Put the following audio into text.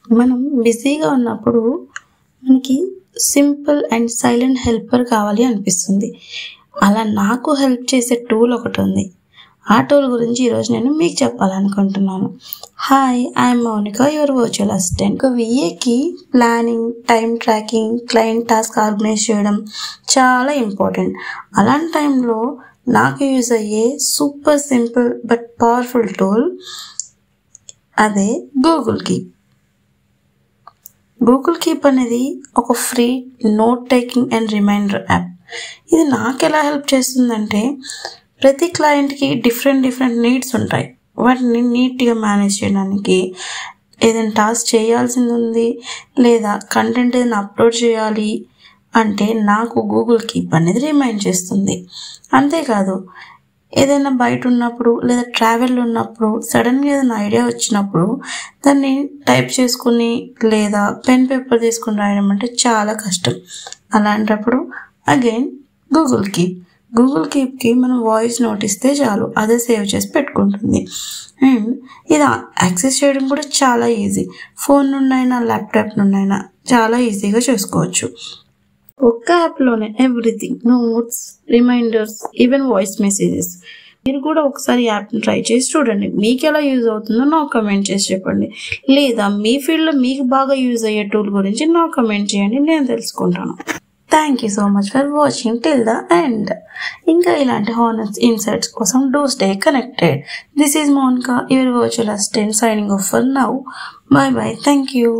మనం బిజీగా ఉన్నప్పుడు మనకి సింపుల్ అండ్ సైలెంట్ హెల్పర్ కావాలి అనిపిస్తుంది. అలా నాకు హెల్ప్ చేసే టూల్ ఒకటి ఉంది. ఆ టూల్ గురించి ఈరోజు నేను మీకు చెప్పాలనుకుంటున్నాను. Hi, I'm Mounika, your virtual assistant. ఒక విఏకి planning, time tracking, client task organise చేయడం చాలా ఇంపార్టెంట్. అలాంటి టైంలో నాకు యూజ్ అయ్యే super simple but powerful tool అదే గూగుల్ కీప్. గూగుల్ కీప్ అనేది ఒక free note taking and reminder app. ఇది నాకు ఎలా హెల్ప్ చేస్తుందంటే, ప్రతి క్లయింట్కి డిఫరెంట్ నీడ్స్ ఉంటాయి. వాటిని నీట్గా మేనేజ్ చేయడానికి, ఏదైనా టాస్క్ చేయాల్సింది ఉంది లేదా కంటెంట్ ఏదైనా అప్లోడ్ చేయాలి అంటే నాకు గూగుల్ కీప్ అనేది రిమైండ్ చేస్తుంది. అంతేకాదు, ఏదైనా బయట ఉన్నప్పుడు లేదా ట్రావెల్ ఉన్నప్పుడు సడన్గా ఏదైనా ఐడియా వచ్చినప్పుడు దాన్ని టైప్ చేసుకుని లేదా పెన్ పేపర్ తీసుకుని రాయడం అంటే చాలా కష్టం. అలాంటప్పుడు అగైన్ గూగుల్ కీప్కి మనం వాయిస్ నోట్ ఇస్తే చాలు, అదే సేవ్ చేసి పెట్టుకుంటుంది. అండ్ ఇది యాక్సెస్ చేయడం కూడా చాలా ఈజీ. ఫోన్ నుండైనా ల్యాప్టాప్ నుండైనా చాలా ఈజీగా చేసుకోవచ్చు. ఒక్క యాప్లోనే everything, notes, reminders, even voice messages. మీరు కూడా ఒకసారి యాప్ని ట్రై చేసి చూడండి. మీకు ఎలా యూజ్ అవుతుందో నాకు కమెంట్ చేసి చెప్పండి. లేదా మీ ఫీల్డ్లో మీకు బాగా యూజ్ అయ్యే టూల్ గురించి నాకు కమెంట్ చేయండి, నేను తెలుసుకుంటాను. Thank you so much for watching till the end. ఇంకా ఇలాంటి హానెస్ట్ ఇన్సైట్స్ కోసం do stay connected. This is Monica, your virtual assistant, signing off for now. Bye bye. Thank you.